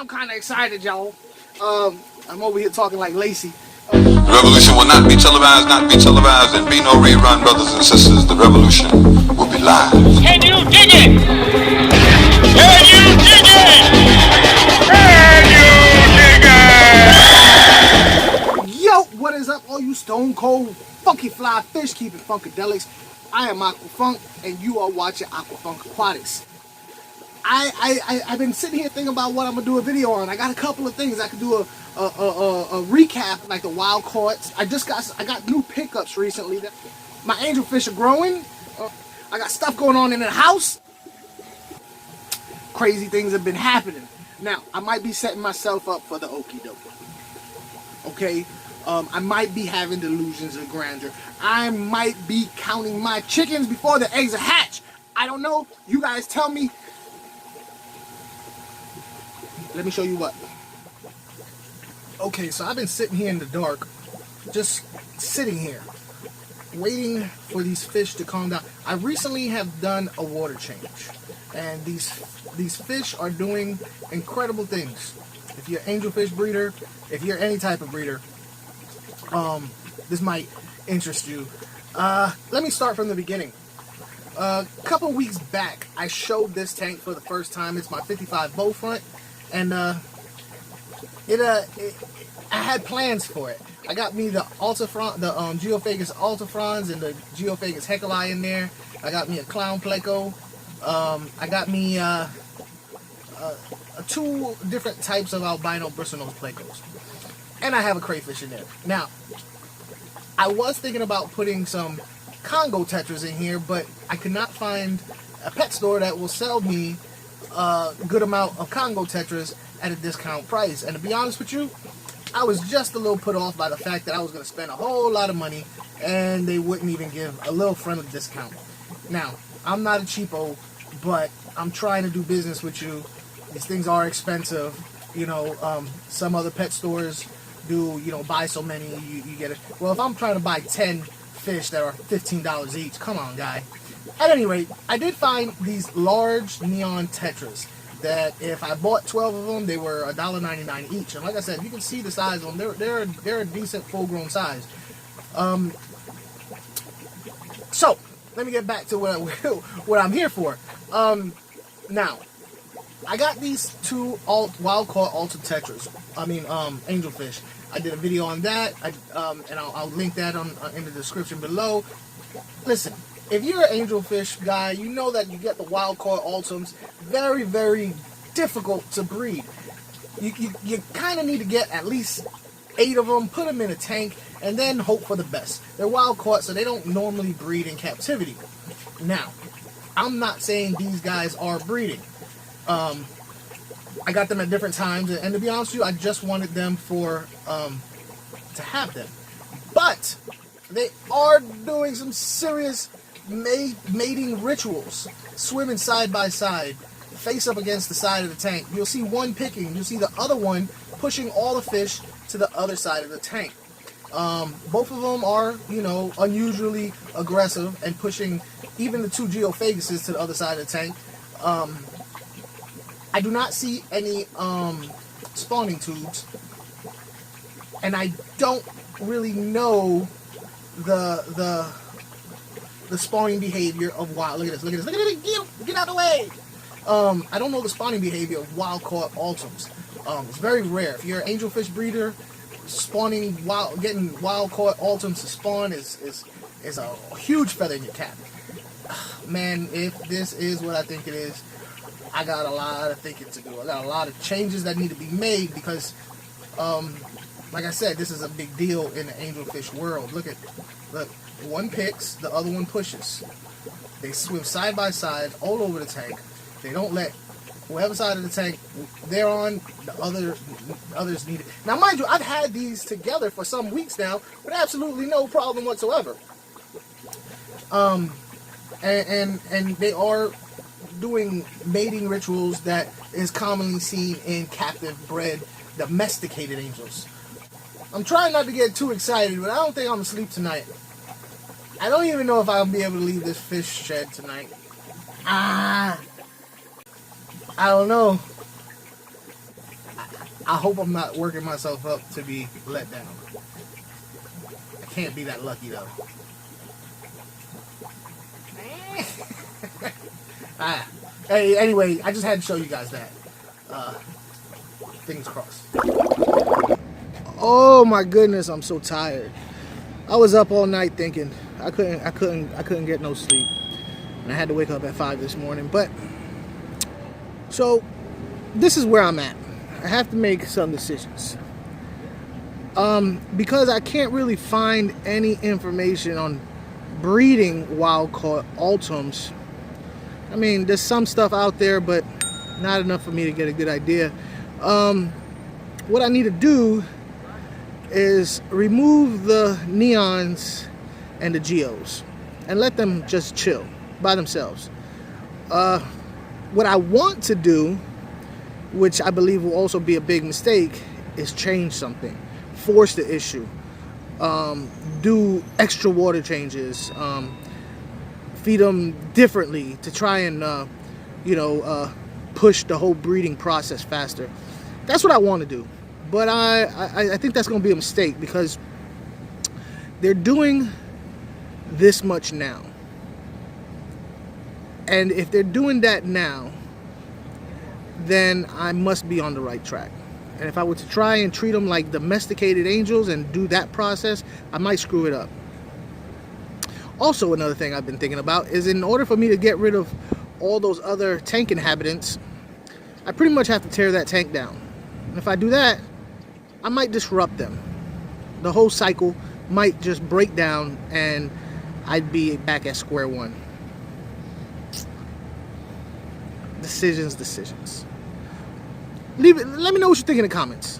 I'm kind of excited, y'all. I'm over here talking like Lacey. The revolution will not be televised, and be no rerun, brothers and sisters. The revolution will be live. Can you dig it? Can you dig it? Can you dig it? Yo, what is up, all you stone cold, funky fly fish keeping funkadelics? I am Aqua Funk, and you are watching Aqua Funk Aquatics. I've been sitting here thinking about what I'm gonna do a video on. I got a couple of things. I could do a recap, like the wild caughts. I got new pickups recently. My angelfish are growing. I got stuff going on in the house. Crazy things have been happening. Now, I might be setting myself up for the okie dokie. Okay? I might be having delusions of grandeur. I might be counting my chickens before the eggs are hatched. I don't know. You guys tell me. Let me show you what. Okay, so I've been sitting here in the dark, just sitting here, waiting for these fish to calm down. I recently have done a water change, and these fish are doing incredible things. If you're an angelfish breeder, if you're any type of breeder, this might interest you. Let me start from the beginning. A couple weeks back, I showed this tank for the first time. It's my 55 bow front. And I had plans for it. I got me the Geophagus altifrons and the Geophagus hecali in there. I got me a clown pleco. I got me 2 different types of albino bristlenose plecos. And I have a crayfish in there. Now, I was thinking about putting some Congo tetras in here, but I could not find a pet store that will sell me a good amount of Congo tetras at a discount price. And to be honest with you, I was just a little put off by the fact that I was going to spend a whole lot of money and they wouldn't even give a little friendly discount. Now, I'm not a cheapo, but I'm trying to do business with you. These things are expensive. You know, some other pet stores do, you know, buy so many, you get it. Well, if I'm trying to buy 10 fish that are $15 each, come on, guy. At any rate, I did find these large neon tetras that if I bought 12 of them, they were $1.99 each. And like I said, you can see the size of them. They're a decent full-grown size. So, let me get back to what I'm here for. Now, I got these 2 wild-caught Altum tetras. Angelfish. I did a video on that, and I'll link that in the description below. Listen. If you're an angelfish guy, you know that you get the wild-caught altums. Very, very difficult to breed. You kind of need to get at least 8 of them, put them in a tank, and then hope for the best. They're wild-caught, so they don't normally breed in captivity. Now, I'm not saying these guys are breeding. I got them at different times, and to be honest with you, I just wanted them to have them. But they are doing some serious mating rituals, swimming side by side, face up against the side of the tank. You'll see one picking, you'll see the other one pushing all the fish to the other side of the tank. Both of them are, you know, unusually aggressive and pushing even the 2 Geophaguses to the other side of the tank. I do not see any spawning tubes, and I don't really know the spawning behavior of wild. Look at this! Look at it! Get out of the way! I don't know the spawning behavior of wild-caught altums. It's very rare. If you're an angelfish breeder, getting wild-caught altums to spawn is a huge feather in your cap. Man, if this is what I think it is, I got a lot of thinking to do. I got a lot of changes that need to be made because, like I said, this is a big deal in the angelfish world. Look, one picks, the other one pushes. They swim side by side all over the tank. They don't let whatever side of the tank they're on, the others need it. Now, mind you, I've had these together for some weeks now with absolutely no problem whatsoever. And they are doing mating rituals that is commonly seen in captive bred domesticated angels. I'm trying not to get too excited, but I don't think I'm gonna sleep tonight. I don't even know if I'll be able to leave this fish shed tonight. I don't know. I hope I'm not working myself up to be let down. I can't be that lucky though. Hey, anyway, I just had to show you guys that. Fingers crossed. Oh my goodness, I'm so tired. I was up all night thinking. I couldn't get no sleep, and I had to wake up at 5 this morning. But so this is where I'm at. I have to make some decisions. Because I can't really find any information on breeding wild-caught altums. I mean, there's some stuff out there, but not enough for me to get a good idea. What I need to do is remove the neons and the geos and let them just chill by themselves. What I want to do, which I believe will also be a big mistake, is change something, force the issue, do extra water changes, feed them differently to try and push the whole breeding process faster. That's what I want to do, but I think that's going to be a mistake because they're doing this much now, and if they're doing that now, then I must be on the right track. And if I were to try and treat them like domesticated angels and do that process, I might screw it up. Also, another thing I've been thinking about is, in order for me to get rid of all those other tank inhabitants, I pretty much have to tear that tank down. And if I do that, I might disrupt them. The whole cycle might just break down and I'd be back at square one. Decisions. Leave it. Let me know what you think in the comments.